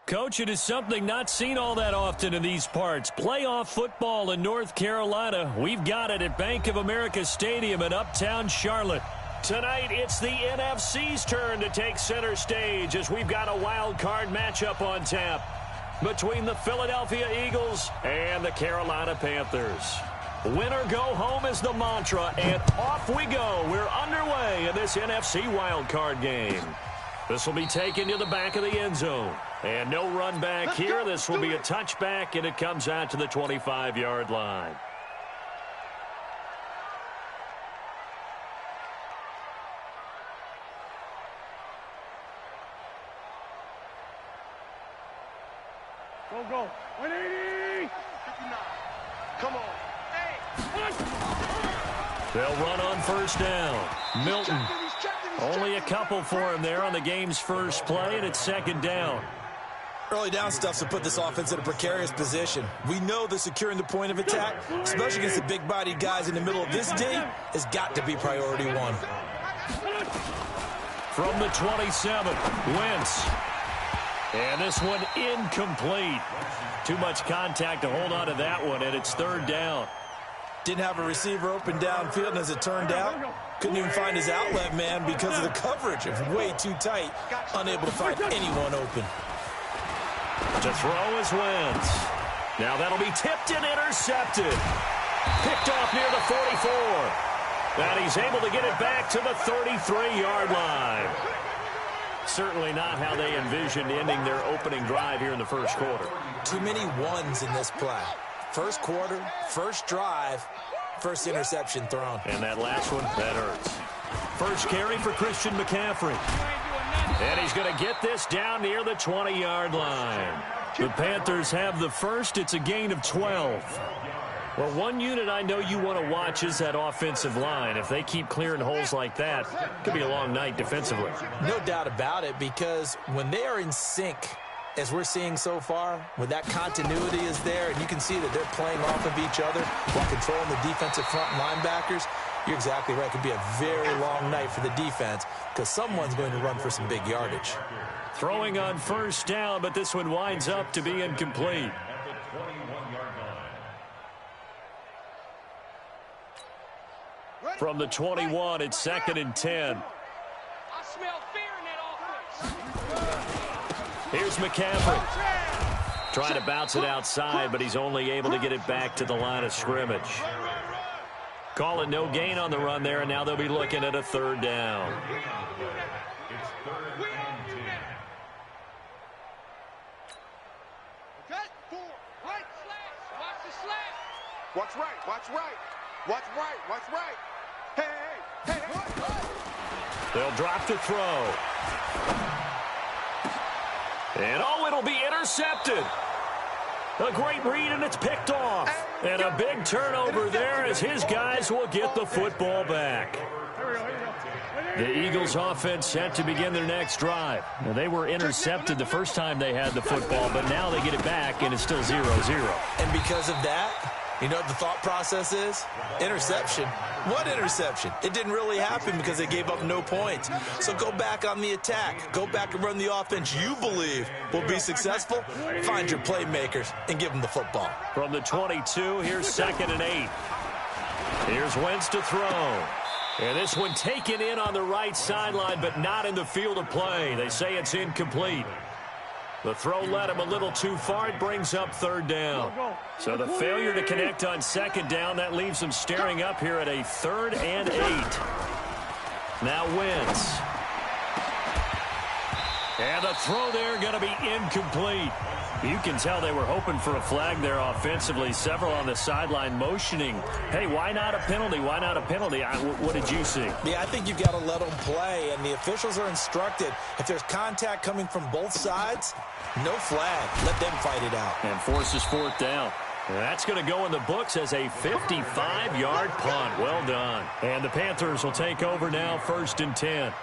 Coach, it is something not seen all that often in these parts. Playoff football in North Carolina. We've got it at Bank of America Stadium in Uptown Charlotte. Tonight, it's the NFC's turn to take center stage as we've got a wild card matchup on tap between the Philadelphia Eagles and the Carolina Panthers. Win or go home is the mantra, and off we go. We're underway in this NFC wild card game. This will be taken to the back of the end zone. And no run back here. This will be a touchback, and it comes out to the 25-yard line. Go. 180. 59. Come on. They'll run on first down. Milton. Only a couple for him there on the game's first play, and it's second down. Early down stuff to put this offense in a precarious position. We know that securing the point of attack, especially against the big-bodied guys in the middle of this D, has got to be priority one. From the 27, Wentz. And this one incomplete. Too much contact to hold on to that one, and it's third down. Didn't have a receiver open downfield, and as it turned out, couldn't even find his outlet man because of the coverage. It was way too tight, unable to find anyone open. To throw is Wentz. Now that'll be tipped and intercepted. Picked off near the 44. And he's able to get it back to the 33-yard line. Certainly not how they envisioned ending their opening drive here in the first quarter. Too many ones in this play. First quarter, first drive, first interception thrown. And that last one, that hurts. First carry for Christian McCaffrey. And he's going to get this down near the 20-yard line. The Panthers have the first. It's a gain of 12. Well, one unit I know you want to watch is that offensive line. If they keep clearing holes like that, it could be a long night defensively. No doubt about it, because when they are in sync, as we're seeing so far, when that continuity is there, and you can see that they're playing off of each other while controlling the defensive front linebackers, you're exactly right. It could be a very long night for the defense because someone's going to run for some big yardage. Throwing on first down, but this one winds up to be incomplete. From the 21, it's second and 10. I smell fear in that offense. Here's McCaffrey. Trying to bounce it outside, but he's only able to get it back to the line of scrimmage. Call it no gain on the run there, and now they'll be looking at a third down. Okay, 4, right, slash, watch the slash. Watch right, watch right. Watch right, watch right. Hey. They'll drop the throw. And it'll be intercepted. A great read, and it's picked off. And a big turnover there as his guys will get the football back. The Eagles offense set to begin their next drive. Now, they were intercepted the first time they had the football, but now they get it back, and it's still 0-0. And because of that, you know what the thought process is? Interception. What interception? It didn't really happen because they gave up no points. So go back on the attack. Go back and run the offense you believe will be successful. Find your playmakers and give them the football. From the 22, here's second and 8. Here's Wentz to throw. And this one taken in on the right sideline, but not in the field of play. They say it's incomplete. The throw led him a little too far. It brings up third down. So the failure to connect on second down, that leaves them staring up here at a 3rd and 8. Now Wentz. And the throw there going to be incomplete. You can tell they were hoping for a flag there offensively. Several on the sideline motioning, hey, why not a penalty? Why not a penalty? What did you see? Yeah, I think you've got to let them play, and the officials are instructed. If there's contact coming from both sides, no flag. Let them fight it out. And forces fourth down. And that's going to go in the books as a 55-yard punt. Well done. And the Panthers will take over now, 1st and 10.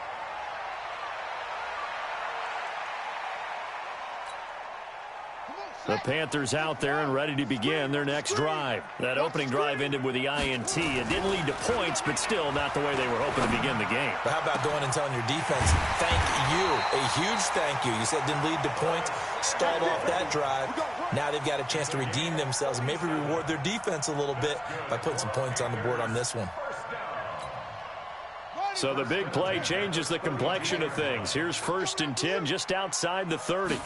The Panthers out there and ready to begin their next drive. That opening drive ended with the INT. It didn't lead to points, but still not the way they were hoping to begin the game. But how about going and telling your defense, thank you, a huge thank you. You said it didn't lead to points, stalled off that drive. Now they've got a chance to redeem themselves and maybe reward their defense a little bit by putting some points on the board on this one. So the big play changes the complexion of things. Here's 1st and 10 just outside the 30.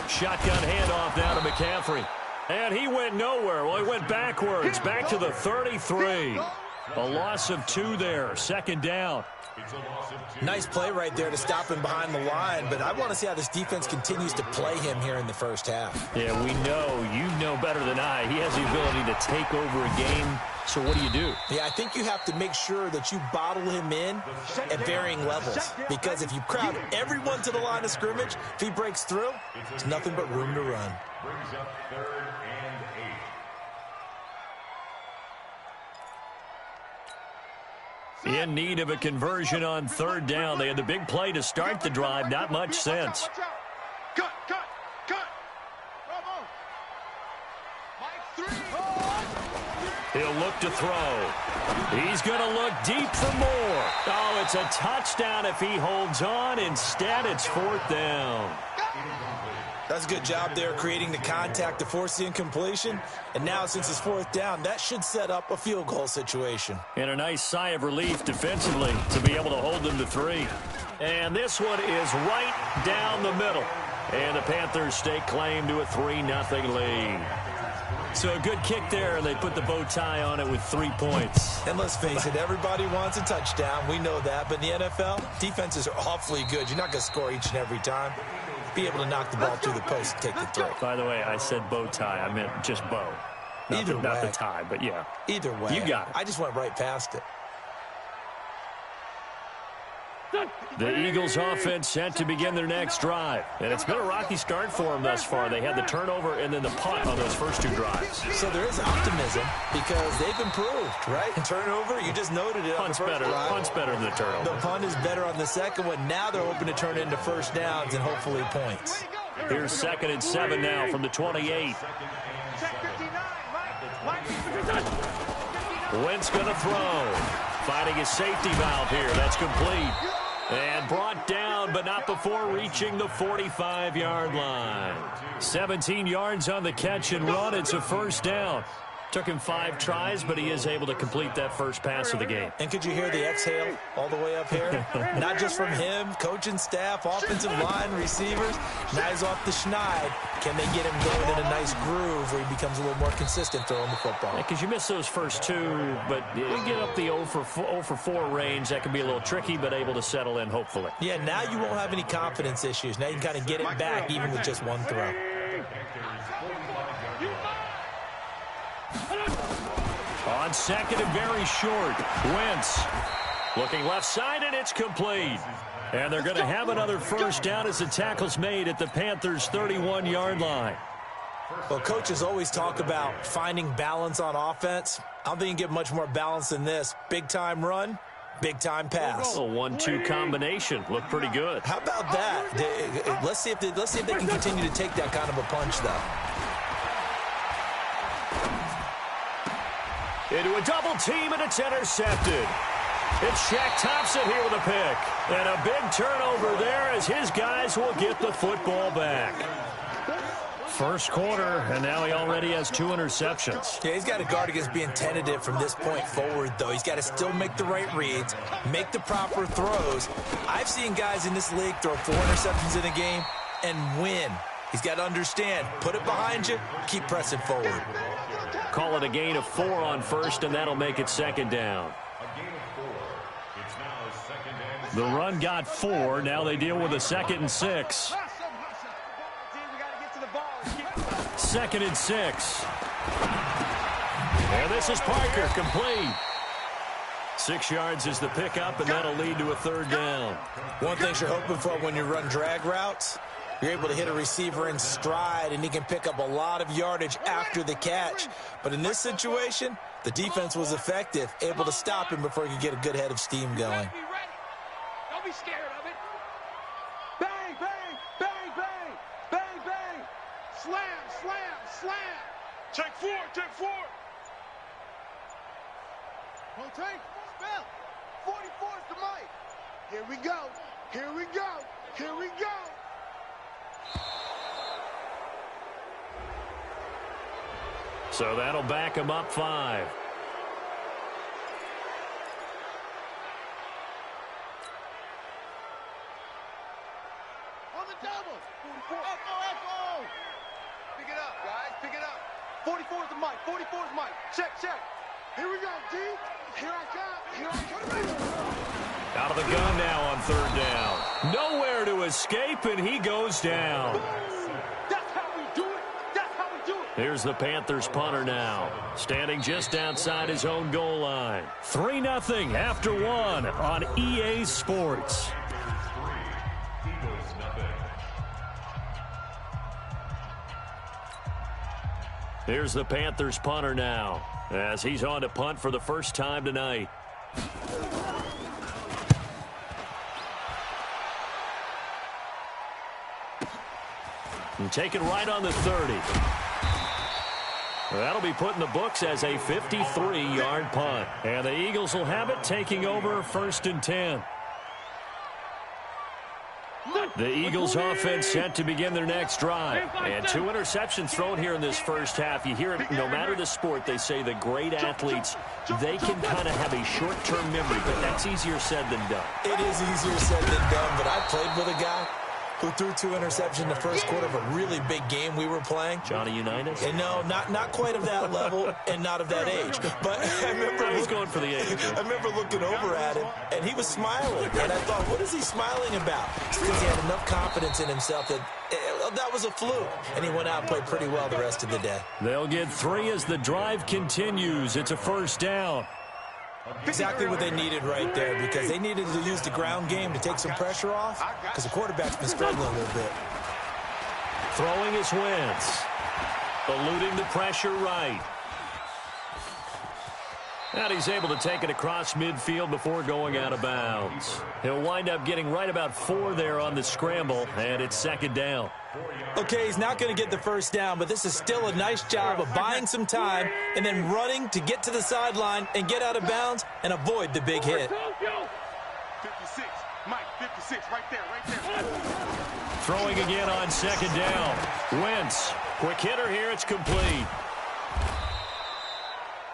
Shotgun handoff now to McCaffrey. And he went nowhere. Well, he went backwards, back to the 33. A loss of 2 there, 2nd down. Nice play right there to stop him behind the line, but I want to see how this defense continues to play him here in the first half. Yeah, we know, you know better than I, he has the ability to take over a game. So what do? Yeah, I think you have to make sure that you bottle him in at varying levels, because if you crowd everyone to the line of scrimmage, if he breaks through, there's nothing but room to run. Brings up 3rd and 8. In need of a conversion on 3rd down. They had the big play to start the drive. Not much sense. Cut. He'll look to throw. He's going to look deep for more. Oh, it's a touchdown if he holds on. Instead, it's 4th down. That's a good job there creating the contact to force the incompletion. And now, since it's 4th down, that should set up a field goal situation. And a nice sigh of relief defensively to be able to hold them to 3. And this one is right down the middle. And the Panthers stake claim to a 3-0 lead. So a good kick there, and they put the bow tie on it with 3 points. And let's face it, everybody wants a touchdown. We know that. But in the NFL, defenses are awfully good. You're not going to score each and every time. Be able to knock the ball through the post and take the throw. By the way, I said bow tie. I meant just bow. Not the tie, but yeah. Either way. You got it. I just went right past it. The Eagles offense set to begin their next drive. And it's been a rocky start for them thus far. They had the turnover and then the punt on those first 2 drives. So there is optimism because they've improved, right? And turnover, you just noted it. Punt's better. Punt's better than the turnover. The punt is better on the second one. Now they're hoping to turn it into 1st downs and hopefully points. Here's 2nd and 7 now from the 28. Wentz going to throw. Finding his safety valve here. That's complete. And brought down, but not before reaching the 45-yard line. 17 yards on the catch and run. It's a 1st down. Took him 5 tries, but he is able to complete that first pass of the game. And could you hear the exhale all the way up here? Not just from him, coaching staff, offensive line, receivers. Now he's off the schneid. Can they get him going in a nice groove where he becomes a little more consistent throwing the football? Because you miss those first 2, but you get up the 0 for 4 range. That can be a little tricky, but able to settle in, hopefully. Yeah, now you won't have any confidence issues. Now you can kind of get it back even with just 1 throw. On 2nd and very short, Wentz looking left side, and it's complete. And they're going to have another 1st down as the tackle's made at the Panthers' 31-yard line. Well, coaches always talk about finding balance on offense. I don't think you can get much more balance than this. Big-time run, big-time pass. A 1-2 combination. Looked pretty good. How about that? Let's see if they can continue to take that kind of a punch, though. Into a double team, and it's intercepted. It's Shaq Thompson here with a pick. And a big turnover there as his guys will get the football back. First quarter, and now he already has 2 interceptions. Yeah, he's got to guard against being tentative from this point forward, though. He's got to still make the right reads, make the proper throws. I've seen guys in this league throw 4 interceptions in a game and win. He's got to understand, put it behind you, keep pressing forward. Call it a gain of 4 on 1st, and that'll make it 2nd down. The run got 4. Now they deal with a 2nd and 6. 2nd and 6. And this is Parker, complete. 6 yards is the pickup, and that'll lead to a 3rd down. One thing you're hoping for when you run drag routes, you're able to hit a receiver in stride, and he can pick up a lot of yardage after the catch. But in this situation, the defense was effective, able to stop him before he could get a good head of steam going. Don't be scared of it. Bang, bang, bang, bang, bang, bang. Slam, slam, slam. Take four, take four. Rotate, spell. 44 is the mic. Here we go, here we go, here we go. So that'll back him up 5. On the double. 44. Echo. Pick it up, guys. Pick it up. 44 is the mic. 44 is mic. Check, check. Here we go, D. Here I come. Here I come. Out of the gun now on 3rd down. Nowhere to escape, and he goes down. That's how we do it. That's how we do it. Here's the Panthers punter now, standing just outside his own goal line. 3-0 after 1 on EA Sports. Here's the Panthers punter now, as he's on to punt for the first time tonight. And taken right on the 30. That'll be put in the books as a 53-yard punt. And the Eagles will have it, taking over 1st and 10. The Eagles offense set to begin their next drive. And 2 interceptions thrown here in this first half. You hear it, no matter the sport, they say the great athletes, they can kind of have a short-term memory, but that's easier said than done. It is easier said than done, but I played with a guy who threw 2 interceptions in the first quarter of a really big game we were playing. Johnny Unitas? And no, not quite of that level and not of that age. But I remember he's going for the age. I remember looking over at him, and he was smiling. And I thought, what is he smiling about? It's because he had enough confidence in himself that that was a fluke. And he went out and played pretty well the rest of the day. They'll get 3 as the drive continues. It's a 1st down. Exactly what they needed right there, because they needed to use the ground game to take some pressure off, because the quarterback's been struggling a little bit. Throwing his Wentz. Eluding the pressure right. And he's able to take it across midfield before going out of bounds. He'll wind up getting right about 4 there on the scramble, and it's 2nd down. Okay, he's not going to get the 1st down, but this is still a nice job of buying some time and then running to get to the sideline and get out of bounds and avoid the big hit. 56, Mike, 56, right there. Throwing again on 2nd down. Wentz, quick hitter here, it's complete.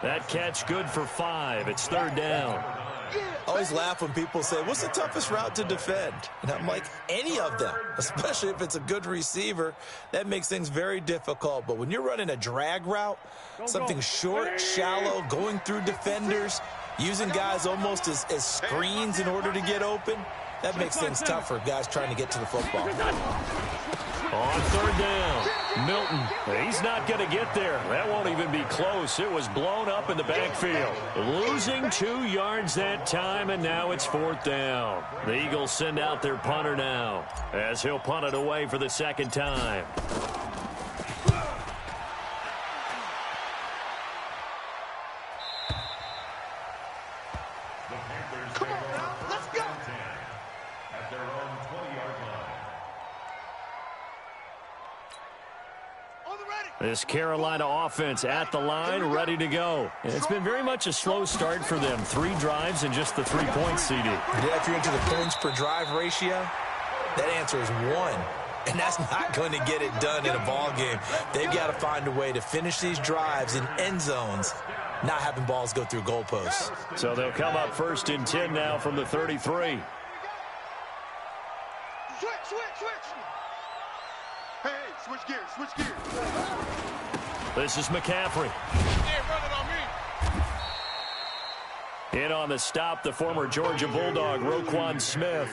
That catch good for 5. It's 3rd down. I always laugh when people say, what's the toughest route to defend? And I'm like, any of them, especially if it's a good receiver. That makes things very difficult. But when you're running a drag route, something short, shallow, going through defenders, using guys almost as screens in order to get open, that makes things tough for guys trying to get to the football. On 3rd down, Milton, he's not going to get there. That won't even be close. It was blown up in the backfield. Losing 2 yards that time, and now it's 4th down. The Eagles send out their punter now, as he'll punt it away for the 2nd time. Come on now, let's go. At their own 20-yard line. This Carolina offense at the line, ready to go. And it's been very much a slow start for them. 3 drives and just the 3 points, CD. Yeah, if you're into the points per drive ratio, that answer is 1. And that's not going to get it done in a ball game. They've got to find a way to finish these drives in end zones, not having balls go through goalposts. So they'll come up 1st and 10 now from the 33. Switch. Hey, switch gears. This is McCaffrey. They're running on me. In on the stop, the former Georgia Bulldog, Roquan Smith.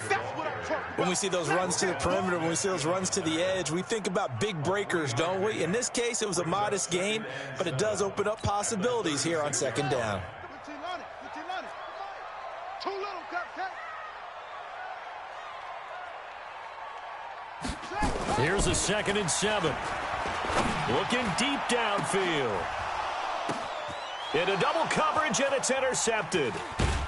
When we see those runs to the perimeter, when we see those runs to the edge, we think about big breakers, don't we? In this case, it was a modest gain, but it does open up possibilities here on 2nd down. Too little, Here's a 2nd and 7. Looking deep downfield. Into double coverage, and it's intercepted.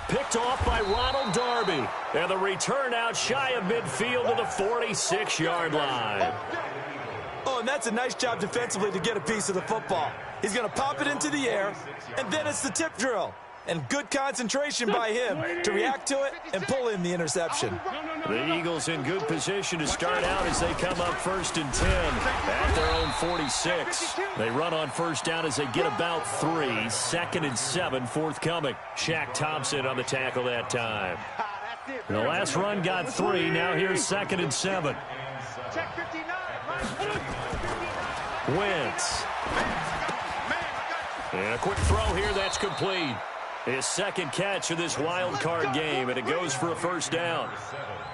Picked off by Ronald Darby. And the return out shy of midfield to the 46-yard line. Oh, and that's a nice job defensively to get a piece of the football. He's going to pop it into the air, and then it's the tip drill. And good concentration by him to react to it and pull in the interception. The Eagles in good position to start out as they come up 1st and 10 at their own 46. They run on first down as they get about 3. 2nd and 7 forthcoming. Shaq Thompson on the tackle that time. The last run got 3. Now here's 2nd and 7. Wentz. And a quick throw here that's complete. His second catch of this wild card game, and it goes for a first down.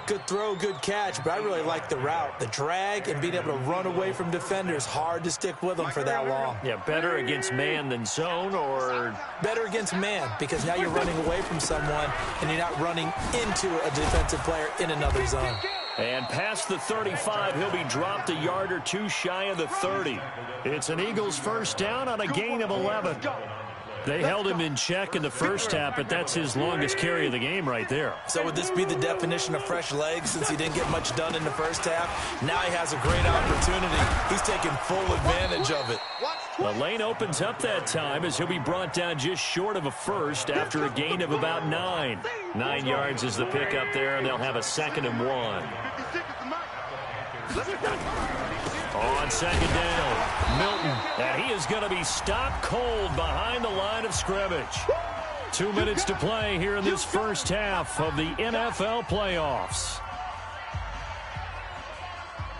Good throw, good catch, but I really like the route. The drag and being able to run away from defenders, hard to stick with them for that long. Yeah, better against man than zone, or? Better against man, because now you're running away from someone and you're not running into a defensive player in another zone. And past the 35, he'll be dropped a yard or 2 shy of the 30. It's an Eagles first down on a gain of 11. They held him in check in the first half, but that's his longest carry of the game right there. So would this be the definition of fresh legs since he didn't get much done in the first half? Now he has a great opportunity. He's taking full advantage of it. The lane opens up that time as he'll be brought down just short of a first after a gain of about 9. 9 yards is the pickup there, and they'll have a 2nd and 1. On 2nd down, Milton, and he is going to be stopped cold behind the line of scrimmage. 2 minutes to play here in this first half of the NFL playoffs.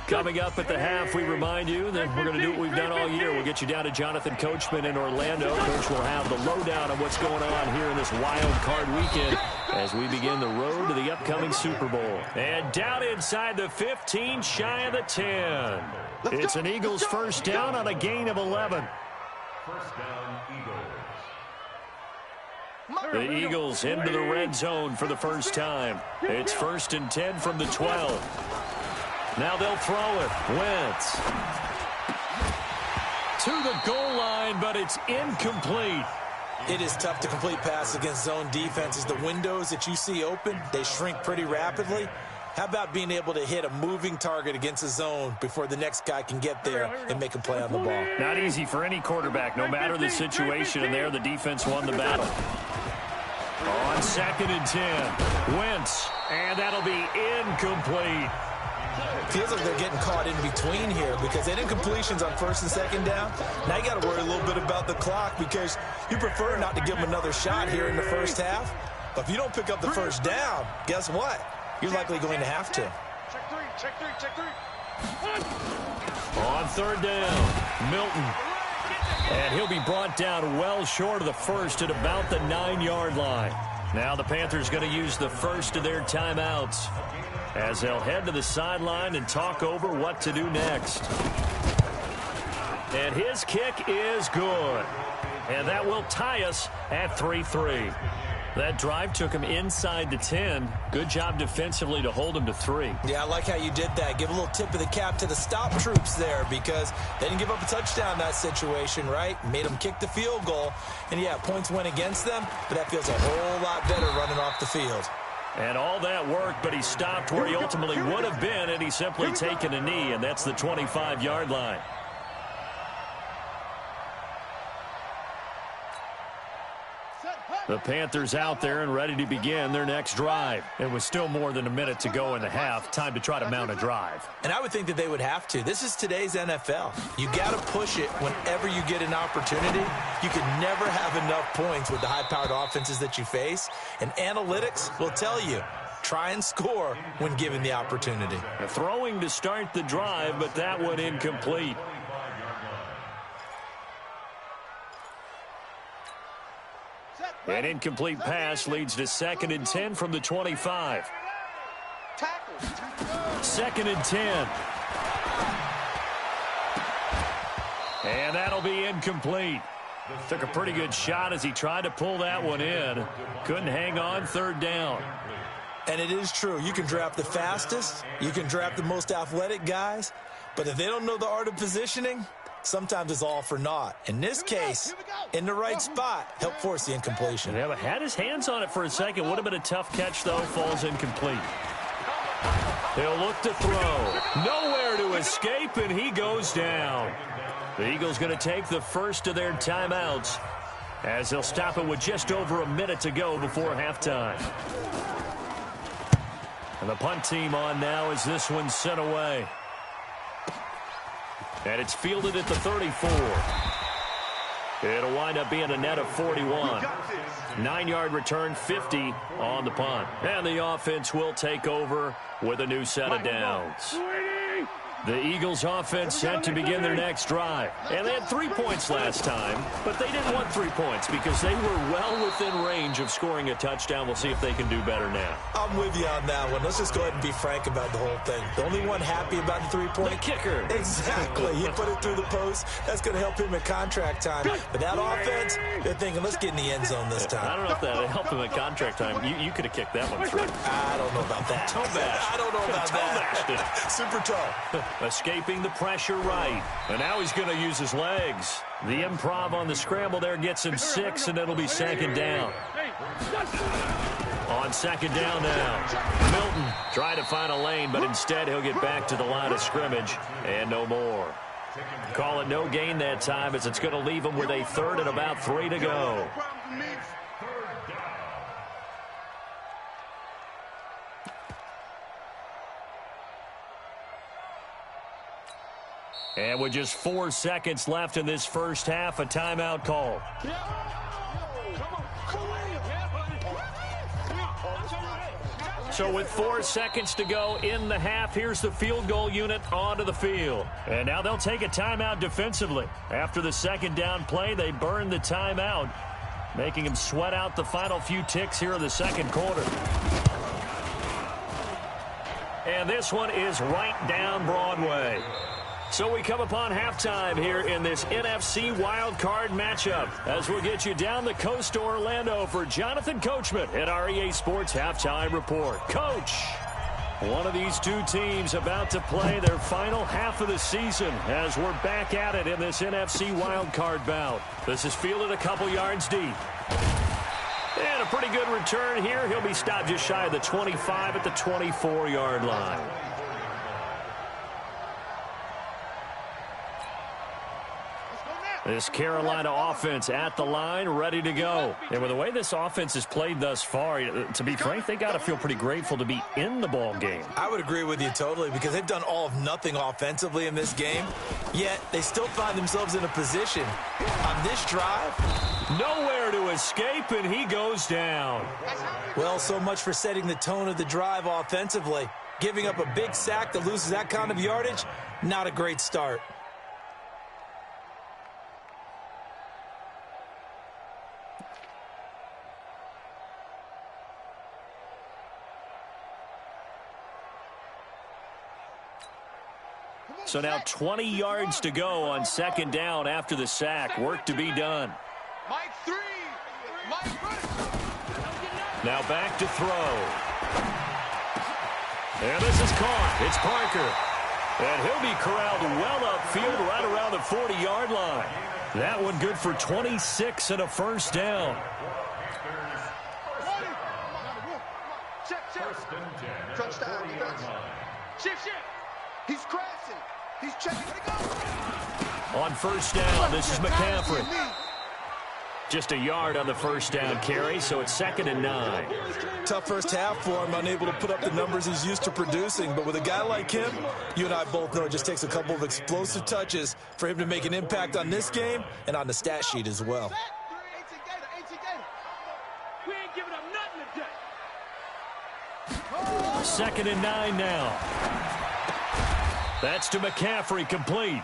Coming up at the half, we remind you that we're going to do what we've done all year. We'll get you down to Jonathan Coachman in Orlando. Coach will have the lowdown on what's going on here in this wild card weekend as we begin the road to the upcoming Super Bowl. And down inside the 15, shy of the 10. It's an Eagles first down on a gain of 11. First down, Eagles. The Eagles into the red zone for the first time. It's 1st and 10 from the 12. Now they'll throw it. Wentz to the goal line, but it's incomplete. It is tough to complete passes against zone defenses. The windows that you see open, they shrink pretty rapidly. How about being able to hit a moving target against a zone before the next guy can get there and make a play on the ball? Not easy for any quarterback, no matter the situation, and there the defense won the battle. On 2nd and 10, Wentz, and that'll be incomplete. Feels like they're getting caught in between here because they didn't completions on 1st and 2nd down. Now you got to worry a little bit about the clock because you prefer not to give them another shot here in the first half. But if you don't pick up the first down, guess what? You're likely going to have to. Check three. On 3rd down, Milton. And he'll be brought down well short of the first at about the 9-yard line. Now the Panthers going to use the first of their timeouts as they'll head to the sideline and talk over what to do next. And his kick is good. And that will tie us at 3-3. That drive took him inside the 10. Good job defensively to hold him to 3. Yeah, I like how you did that. Give a little tip of the cap to the stop troops there because they didn't give up a touchdown in that situation, right? Made them kick the field goal. And, yeah, points went against them, but that feels a whole lot better running off the field. And all that worked, but he stopped where he ultimately would have been, and he's simply taken a knee, and that's the 25-yard line. The Panthers out there and ready to begin their next drive. It was still more than a minute to go in the half. Time to try to mount a drive. And I would think that they would have to. This is today's NFL. You got to push it whenever you get an opportunity. You can never have enough points with the high-powered offenses that you face. And analytics will tell you, try and score when given the opportunity. Throwing to start the drive, but that one incomplete. An incomplete pass leads to 2nd and 10 from the 25. 2nd and 10. And that'll be incomplete. Took a pretty good shot as he tried to pull that one in. Couldn't hang on 3rd down. And it is true. You can draft the fastest. You can draft the most athletic guys. But if they don't know the art of positioning, sometimes it's all for naught. In this case, in the right spot, helped force the incompletion. Yeah, but had his hands on it for a second. Would have been a tough catch, though. Falls incomplete. He'll look to throw. Nowhere to escape, and he goes down. The Eagles going to take the first of their timeouts as they'll stop it with just over a minute to go before halftime. And the punt team on now as this one's sent away. And it's fielded at the 34. It'll wind up being a net of 41. 9-yard return, 50 on the punt. And the offense will take over with a new set of downs. The Eagles offense set to begin their next drive. And they had 3 points last time, but they didn't want 3 points because they were well within range of scoring a touchdown. We'll see if they can do better now. I'm with you on that one. Let's just go ahead and be frank about the whole thing. The only one happy about the 3-point. The kicker. Exactly. He put it through the post. That's going to help him at contract time. But that offense, they're thinking, let's get in the end zone this time. I don't know if that helped him at contract time. You could have kicked that one through. I don't know about that. Toe bash. I don't know about that. Super toe. Escaping the pressure right. And now he's going to use his legs. The improv on the scramble there gets him 6, and it'll be second down. On second down now. Milton tried to find a lane, but instead he'll get back to the line of scrimmage and no more. Call it no gain that time as it's going to leave him with a 3rd and about 3 to go. And with just 4 seconds left in this first half, a timeout call. So with 4 seconds to go in the half, here's the field goal unit onto the field. And now they'll take a timeout defensively. After the second down play, they burn the timeout, making them sweat out the final few ticks here in the second quarter. And this one is right down Broadway. So we come upon halftime here in this NFC wildcard matchup as we'll get you down the coast to Orlando for Jonathan Coachman at our EA Sports Halftime Report. Coach, one of these two teams about to play their final half of the season as we're back at it in this NFC wildcard bout. This is fielded a couple yards deep. And a pretty good return here. He'll be stopped just shy of the 25 at the 24-yard line. This Carolina offense at the line, ready to go. And with the way this offense has played thus far, to be frank, they got to feel pretty grateful to be in the ball game. I would agree with you totally because they've done all of nothing offensively in this game, yet they still find themselves in a position on this drive. Nowhere to escape, and he goes down. Well, so much for setting the tone of the drive offensively. Giving up a big sack that loses that kind of yardage, not a great start. So now 20 yards to go on second down after the sack. Work to be done. Now back to throw. And this is caught. It's Parker. And he'll be corralled well upfield right around the 40-yard line. That one good for 26 and a first down. Touchdown. Shift. He's crashing. He's checking to go. On first down, this is McCaffrey. Just a yard on the first down carry, so it's 2nd and 9. Tough first half for him, unable to put up the numbers he's used to producing. But with a guy like him, you and I both know it just takes a couple of explosive touches for him to make an impact on this game and on the stat sheet as well. We ain't giving up nothing today. 2nd and 9 now. That's to McCaffrey, complete.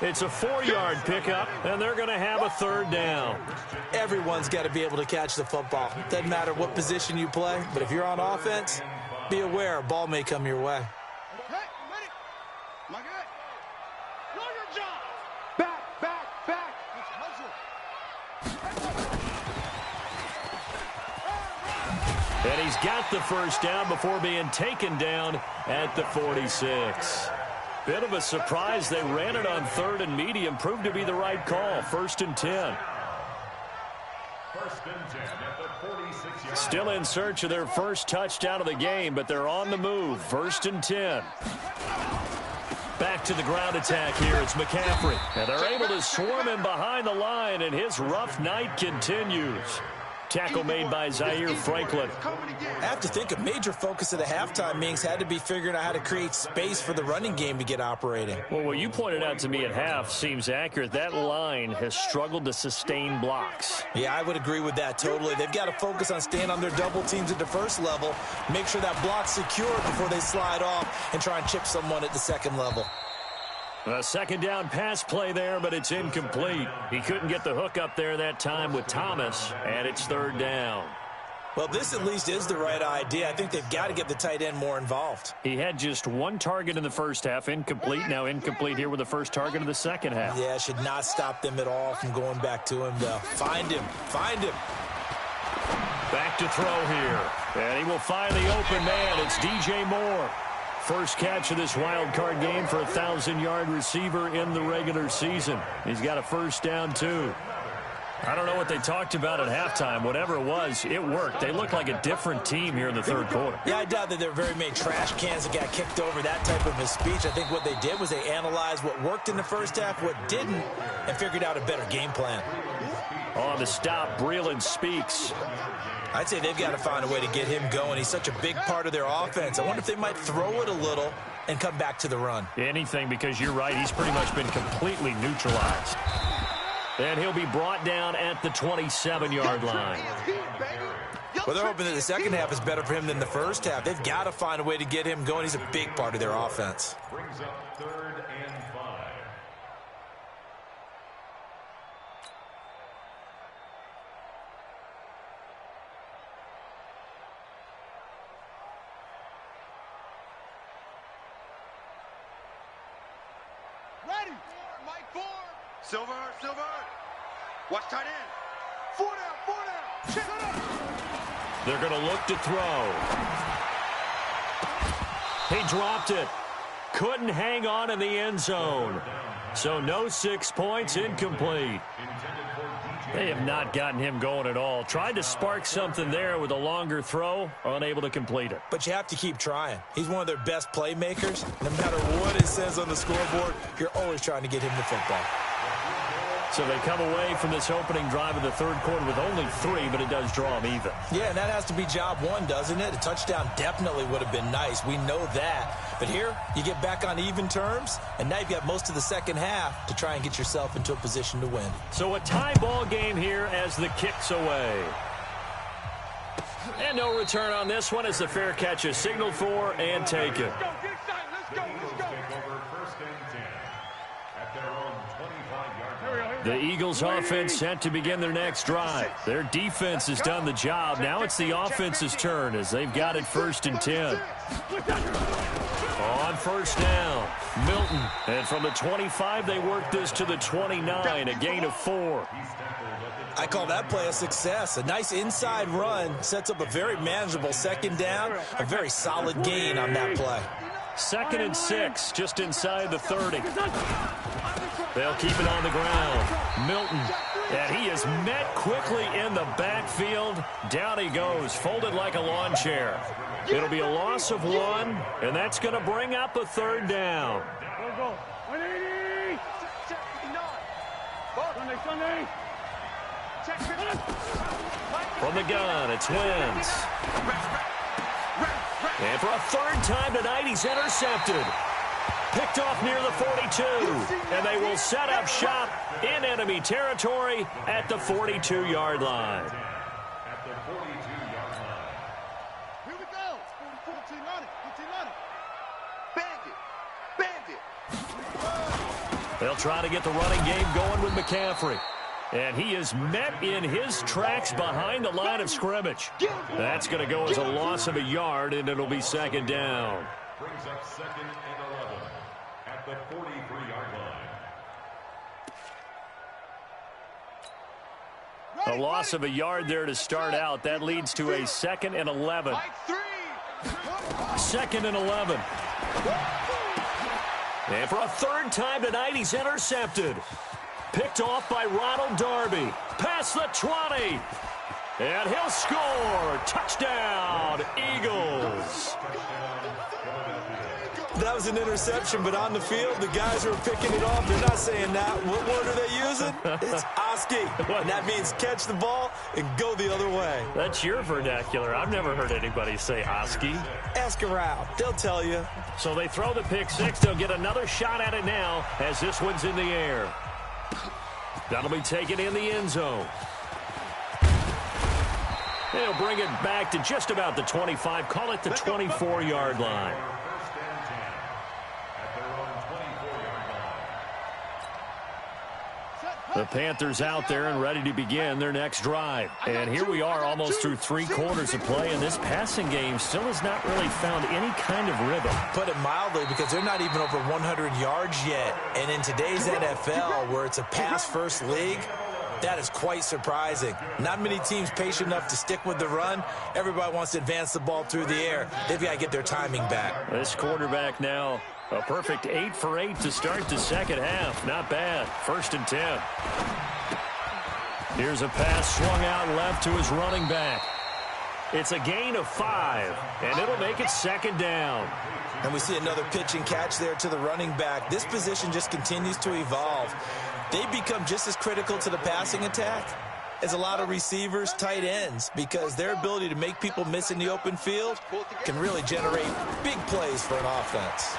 It's a 4-yard pickup, and they're going to have a 3rd down. Everyone's got to be able to catch the football. Doesn't matter what position you play, but if you're on offense, be aware a ball may come your way. And he's got the first down before being taken down at the 46. Bit of a surprise. They ran it on 3rd and medium. Proved to be the right call. 1st and 10. First and 10 at the 46-yard. Still in search of their first touchdown of the game, but they're on the move. First and 10. Back to the ground attack here. It's McCaffrey. And they're able to swarm him behind the line, and his rough night continues. Tackle made by Zaire Franklin. I have to think a major focus of the halftime meetings had to be figuring out how to create space for the running game to get operating. Well, what you pointed out to me at half seems accurate. That line has struggled to sustain blocks. Yeah, I would agree with that totally. They've got to focus on staying on their double teams at the first level, make sure that block's secure before they slide off and try and chip someone at the second level. A second down pass play there, but it's incomplete. He couldn't get the hook up there that time with Thomas, and it's third down. Well, this at least is the right idea. I think they've got to get the tight end more involved. He had just one target in the first half, incomplete. Now incomplete here with the first target of the second half. Yeah, should not stop them at all from going back to him, though. Find him. Find him. Back to throw here. And he will find the open man. It's DJ Moore. First catch of this wild card game for a 1,000-yard receiver in the regular season. He's got a first down, too. I don't know what they talked about at halftime. Whatever it was, it worked. They looked like a different team here in the third quarter. Yeah, I doubt that there were very many trash cans that got kicked over, that type of a speech. I think what they did was they analyzed what worked in the first half, what didn't, and figured out a better game plan. On the stop, Breeland speaks. I'd say they've got to find a way to get him going. He's such a big part of their offense. I wonder if they might throw it a little and come back to the run. Anything, because you're right. He's pretty much been completely neutralized. And he'll be brought down at the 27-yard line. Well, they're hoping that the second half is better for him than the first half. They've got to find a way to get him going. He's a big part of their offense. Brings up 3rd and 5. Ready. Mike 4. Silver. Watch tight end. 4 down. Check it up. They're going to look to throw. He dropped it. Couldn't hang on in the end zone. So no 6 points, incomplete. They have not gotten him going at all. Tried to spark something there with a longer throw, unable to complete it. But you have to keep trying. He's one of their best playmakers. No matter what it says on the scoreboard, you're always trying to get him the football. So they come away from this opening drive of the third quarter with only 3, but it does draw them even. Yeah, and that has to be job one, doesn't it? A touchdown definitely would have been nice. We know that. But here, you get back on even terms, and now you've got most of the second half to try and get yourself into a position to win. So a tie ball game here as the kick's away. And no return on this one as the fair catch is signaled for and taken. Let's go. Get excited. Let's go. Take over 1st and 10 at their own 25-yard line. The Eagles offense set to begin their next drive. Their defense has done the job. Now it's the offense's turn as they've got it 1st and 10. On first down, Milton. And from the 25, they work this to the 29, a gain of 4. I call that play a success. A nice inside run sets up a very manageable second down, a very solid gain on that play. 2nd and 6, just inside the 30. They'll keep it on the ground. Milton, and he is met quickly in the backfield. Down he goes, folded like a lawn chair. It'll be a loss of 1, and that's going to bring up a 3rd down. Go. 180. Sunday. Check. From the gun, it's Wins. And for a 3rd time tonight, he's intercepted. Picked off near the 42, and they will set up shop in enemy territory at the 42-yard line. At the 42-yard line. Here we go. 14 on it. Bandit. They'll try to get the running game going with McCaffrey. And he is met in his tracks behind the line of scrimmage. That's going to go as a loss of a yard, and it'll be 2nd down. Brings up 2nd and 11 at the 43-yard line. A loss of a yard there to start out. That leads to a 2nd and 11. 2nd and 11. And for a 3rd time tonight, he's intercepted. Picked off by Ronald Darby. Past the 20. And he'll score. Touchdown, Eagles. That was an interception, but on the field, the guys who are picking it off, they're not saying that. What word are they using? It's Oski. And that means catch the ball and go the other way. That's your vernacular. I've never heard anybody say Oski. Ask around. They'll tell you. So they throw the pick six. They'll get another shot at it now as this one's in the air. That'll be taken in the end zone. They'll bring it back to just about the 25. Call it the 24-yard line. The Panthers out there and ready to begin their next drive. And here we are almost through 3 quarters of play, and this passing game still has not really found any kind of rhythm. Put it mildly, because they're not even over 100 yards yet. And in today's NFL, where it's a pass-first league, that is quite surprising. Not many teams patient enough to stick with the run. Everybody wants to advance the ball through the air. They've got to get their timing back. This quarterback now, a perfect 8 for 8 to start the second half. Not bad. 1st and 10. Here's a pass swung out left to his running back. It's a gain of 5, and it'll make it 2nd down. And we see another pitch and catch there to the running back. This position just continues to evolve. They become just as critical to the passing attack as a lot of receivers, tight ends, because their ability to make people miss in the open field can really generate big plays for an offense.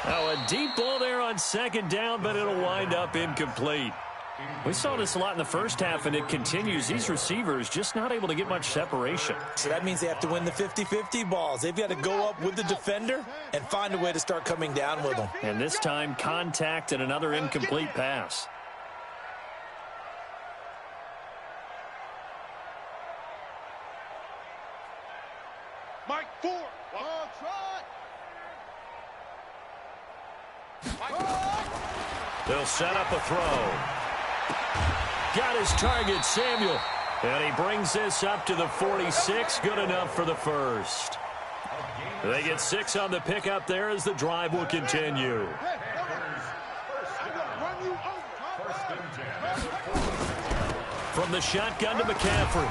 Now a deep ball there on 2nd down, but it'll wind up incomplete. We saw this a lot in the first half, and it continues. These receivers just not able to get much separation. So that means they have to win the 50-50 balls. They've got to go up with the defender and find a way to start coming down with them. And this time, contact and another incomplete pass. Mike 4. They'll set up a throw. Got his target, Samuel. And he brings this up to the 46. Good enough for the first. They get 6 on the pickup there as the drive will continue. From the shotgun to McCaffrey.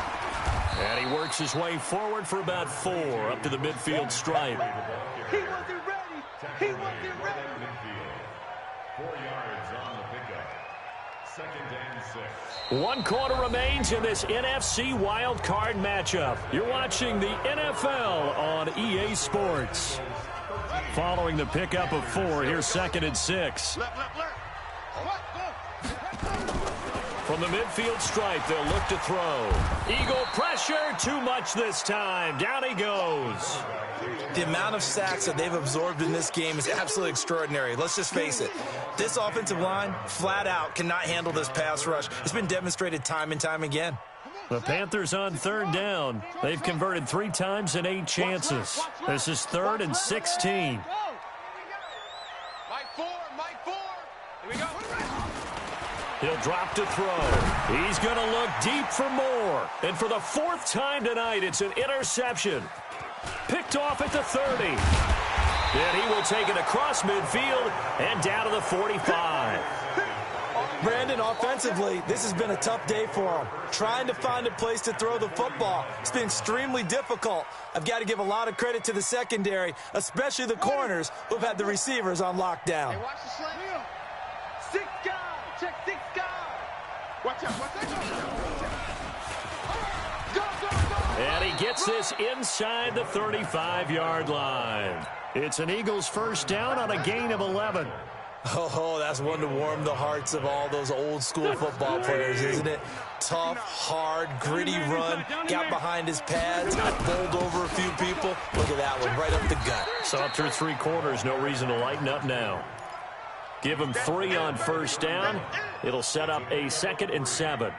And he works his way forward for about 4 up to the midfield stripe. He wasn't ready. He wasn't ready. 4 yards on the pickup. 2nd and 6. 1 quarter remains in this NFC wild card matchup. You're watching the NFL on EA Sports. Following the pickup of 4, here's 2nd and 6. From the midfield stripe, they'll look to throw. Eagle pressure, too much this time. Down he goes. The amount of sacks that they've absorbed in this game is absolutely extraordinary. Let's just face it. This offensive line, flat out, cannot handle this pass rush. It's been demonstrated time and time again. The Panthers on 3rd down. They've converted 3 times in 8 chances. This is 3rd and 16. Mike 4. Here we go. He'll drop to throw. He's going to look deep for more. And for the 4th time tonight, it's an interception. Picked off at the 30. And he will take it across midfield and down to the 45. Brandon, offensively, this has been a tough day for him. Trying to find a place to throw the football. It's been extremely difficult. I've got to give a lot of credit to the secondary, especially the corners who've had the receivers on lockdown. Hey, watch the slant. 6 guys. Check 6 guys. Watch out. And he gets this inside the 35-yard line. It's an Eagles 1st down on a gain of 11. Oh, that's one to warm the hearts of all those old-school football players, isn't it? Tough, hard, gritty run. Got behind his pads, bowled over a few people. Look at that one, right up the gut. Saw through 3 quarters, no reason to lighten up now. Give him 3 on 1st down. It'll set up a 2nd and 7.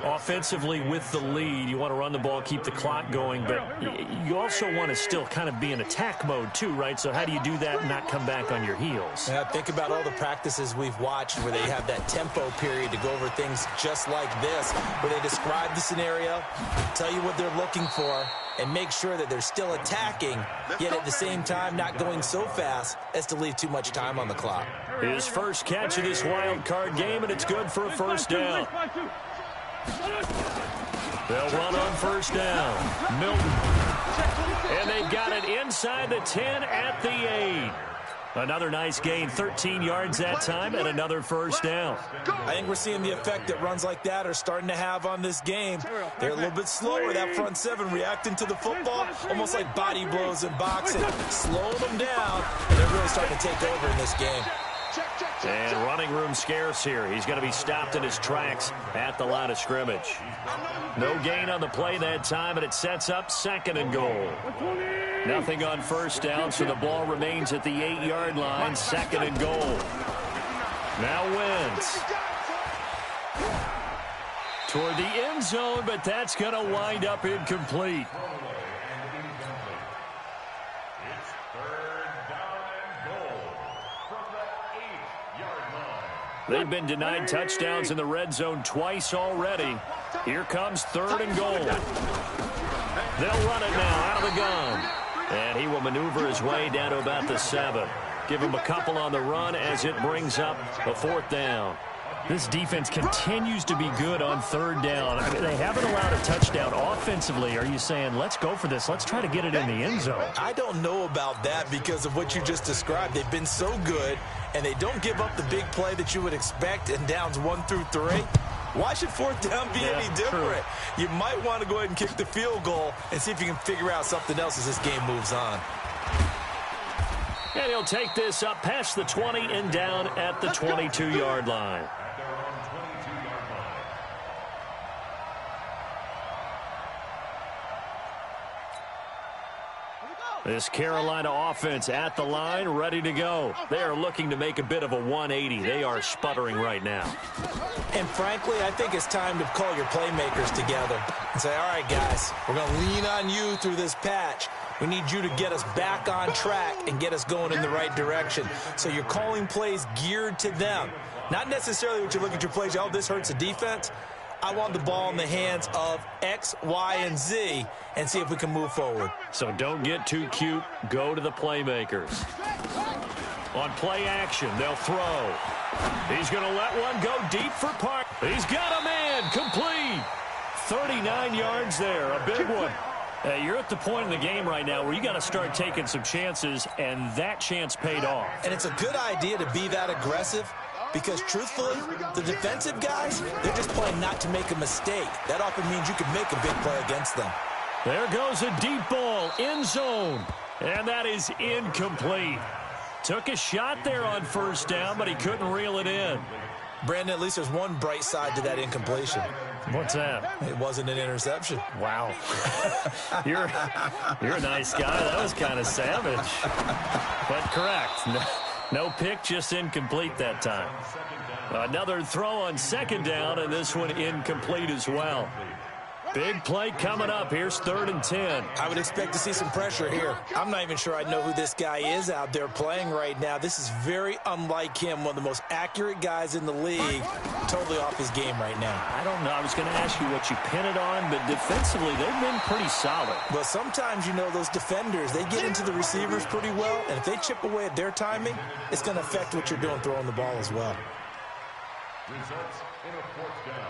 Offensively with the lead, you want to run the ball, keep the clock going, but you also want to still kind of be in attack mode too, right? So how do you do that and not come back on your heels? Yeah, think about all the practices we've watched where they have that tempo period to go over things just like this, where they describe the scenario, tell you what they're looking for, and make sure that they're still attacking, yet at the same time not going so fast as to leave too much time on the clock. His first catch of this wild card game, and it's good for a first down. They'll run on first down. Milton. And they've got it inside the 10 at the 8. Another nice gain, 13 yards that time, and another first down. I think we're seeing the effect that runs like that are starting to have on this game. They're a little bit slower, that front seven, reacting to the football, almost like body blows in boxing. Slow them down, and they're really starting to take over in this game. And running room scarce here. He's going to be stopped in his tracks at the line of scrimmage. No gain on the play that time, and it sets up 2nd and goal. Nothing on first down, so the ball remains at the 8-yard line, 2nd and goal. Now Wentz. Toward the end zone, but that's going to wind up incomplete. They've been denied touchdowns in the red zone twice already. Here comes 3rd and goal. They'll run it now out of the gun. And he will maneuver his way down to about the 7. Give him a couple on the run as it brings up a 4th down. This defense continues to be good on 3rd down. I mean, they haven't allowed a touchdown offensively. Are you saying, let's go for this, let's try to get it in the end zone? I don't know about that because of what you just described. They've been so good, and they don't give up the big play that you would expect in downs 1 through 3. Why should 4th down be any different? True. You might want to go ahead and kick the field goal and see if you can figure out something else as this game moves on. And he'll take this up past the 20 and down at the 22-yard line. This Carolina offense at the line, ready to go. They are looking to make a bit of a 180. They are sputtering right now. And frankly, I think it's time to call your playmakers together and say, all right, guys, we're going to lean on you through this patch. We need you to get us back on track and get us going in the right direction. So you're calling plays geared to them. Not necessarily what you look at your plays, oh, this hurts the defense. I want the ball in the hands of X, Y, and Z and see if we can move forward. So don't get too cute. Go to the playmakers. On play action, they'll throw. He's going to let one go deep for Park. He's got a man complete. 39 yards there, a big one. You're at the point in the game right now where you got to start taking some chances, and that chance paid off. And it's a good idea to be that aggressive. Because, truthfully, the defensive guys, they're just playing not to make a mistake. That often means you can make a big play against them. There goes a deep ball, end zone. And that is incomplete. Took a shot there on first down, but he couldn't reel it in. Brandon, at least there's one bright side to that incompletion. What's that? It wasn't an interception. Wow. You're a nice guy. That was kind of savage. But correct. No pick, just incomplete that time. Another throw on 2nd down, and this one incomplete as well. Big play coming up. Here's 3rd and 10. I would expect to see some pressure here. I'm not even sure I know who this guy is out there playing right now. This is very unlike him, one of the most accurate guys in the league. Totally off his game right now. I don't know. I was going to ask you what you pin it on, but defensively, they've been pretty solid. Well, sometimes, you know, those defenders, they get into the receivers pretty well, and if they chip away at their timing, it's going to affect what you're doing throwing the ball as well. Results in a 4th down.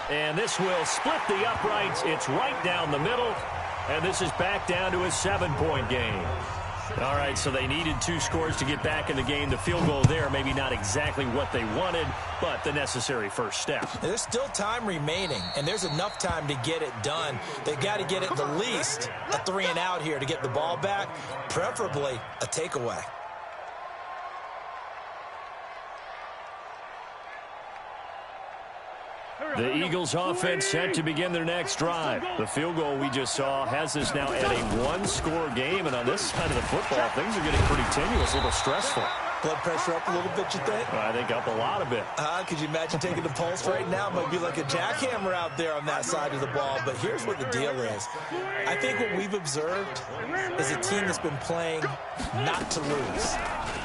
And this will split the uprights. It's right down the middle. And this is back down to a 7-point game. All right, so they needed 2 scores to get back in the game. The field goal there, maybe not exactly what they wanted, but the necessary first step. There's still time remaining, and there's enough time to get it done. They've got to get at the least a 3 and out here to get the ball back, preferably a takeaway. The Eagles offense set to begin their next drive. The field goal we just saw has us now at a one-score game, and on this side of the football, things are getting pretty tenuous, a little stressful. Blood pressure up a little bit, you think? I think up a lot of it. Could you imagine taking the pulse right now? It might be like a jackhammer out there on that side of the ball, but here's what the deal is. I think what we've observed is a team that's been playing not to lose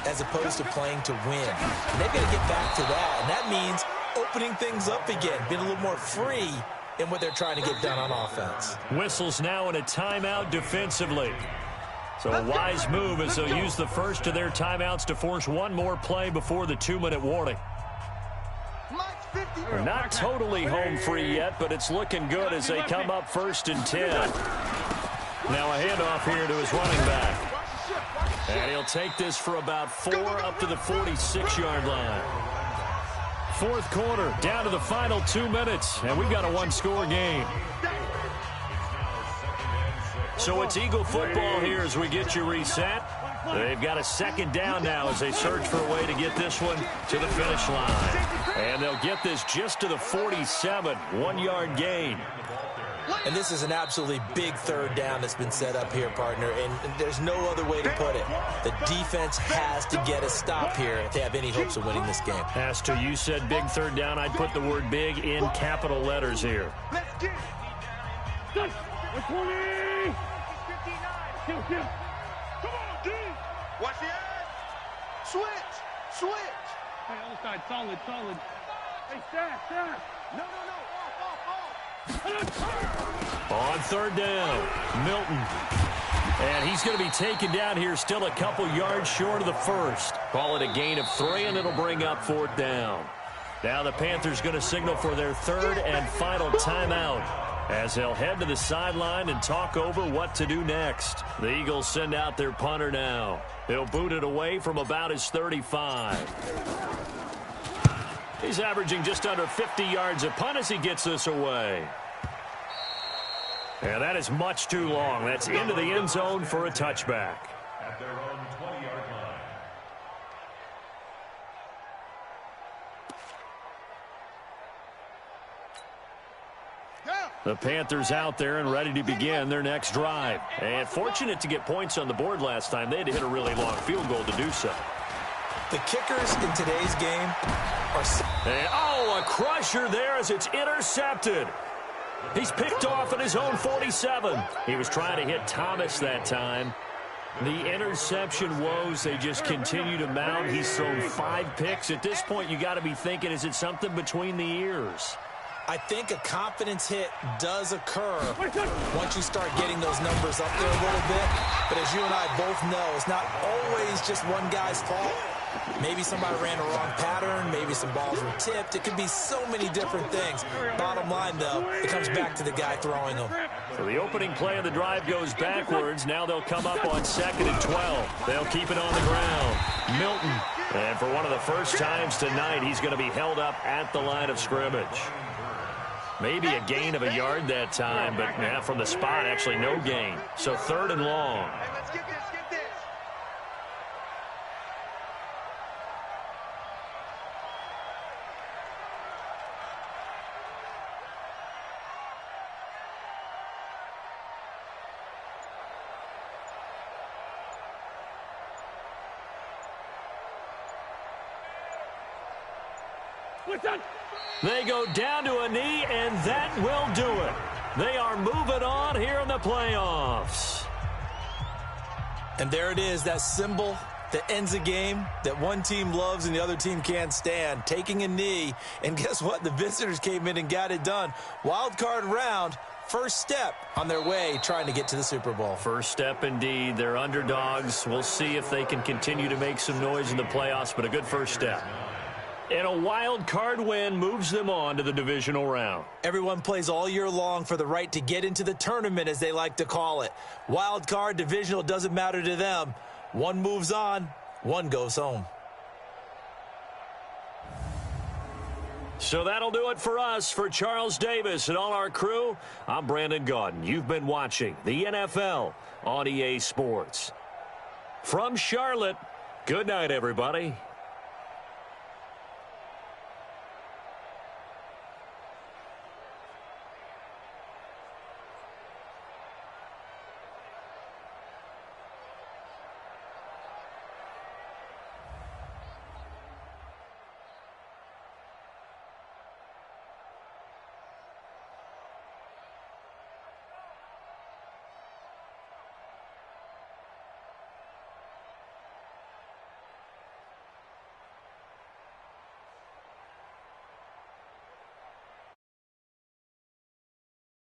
as opposed to playing to win. And they've got to get back to that, and that means opening things up again, being a little more free in what they're trying to get done on offense. Whistles now in a timeout defensively. So a wise move as they'll use the first of their timeouts to force one more play before the 2-minute warning. They're not totally home free yet, but it's looking good as they come up 1st and 10. Now a handoff here to his running back. And he'll take this for about 4 up to the 46-yard line. Fourth quarter, down to the final 2 minutes, and we've got a one-score game. So it's Eagle football here as we get you reset. They've got a second down now as they search for a way to get this one to the finish line. And they'll get this just to the 47, 1-yard gain. And this is an absolutely big third down that's been set up here, partner, and there's no other way to put it. The defense has to get a stop here if they have any hopes of winning this game. Has to. You said big third down. I'd put the word big in capital letters here. Let's get it. 20. 59. Come on, D. Watch the edge. Switch. Hey, other side, solid. Hey, staff. No. Off. On third down, Milton. And he's going to be taken down here, still a couple yards short of the first. Call it a gain of 3, and it'll bring up 4th down. Now the Panthers going to signal for their third and final timeout as they'll head to the sideline and talk over what to do next. The Eagles send out their punter now. He'll boot it away from about his 35. He's averaging just under 50 yards a punt as he gets this away. And that is much too long. That's into the end zone for a touchback. At their own 20-yard line. The Panthers out there and ready to begin their next drive. And fortunate to get points on the board last time. They had to hit a really long field goal to do so. The kickers in today's game are... And, a crusher there as it's intercepted. He's picked off at his own 47. He was trying to hit Thomas that time. The interception woes, they just continue to mount. He's thrown 5 picks. At this point, you got to be thinking, is it something between the ears? I think a confidence hit does occur once you start getting those numbers up there a little bit. But as you and I both know, it's not always just one guy's fault. Maybe somebody ran a wrong pattern. Maybe some balls were tipped. It could be so many different things. Bottom line, though, it comes back to the guy throwing them. So the opening play of the drive goes backwards. Now they'll come up on 2nd and 12. They'll keep it on the ground. Milton. And for one of the first times tonight, he's going to be held up at the line of scrimmage. Maybe a gain of a yard that time, but from the spot, actually no gain. So 3rd and long. Hey, let's get this. They go down to a knee, and that will do it. They are moving on here in the playoffs. And there it is, that symbol that ends a game that one team loves and the other team can't stand, taking a knee. And guess what? The visitors came in and got it done. Wild card round, first step on their way trying to get to the Super Bowl. First step indeed. They're underdogs. We'll see if they can continue to make some noise in the playoffs, but a good first step. And a wild card win moves them on to the divisional round. Everyone plays all year long for the right to get into the tournament, as they like to call it. Wild card, divisional, doesn't matter to them. One moves on, one goes home. So that'll do it for us. For Charles Davis and all our crew, I'm Brandon Gaudin. You've been watching the NFL on EA Sports. From Charlotte, good night, everybody.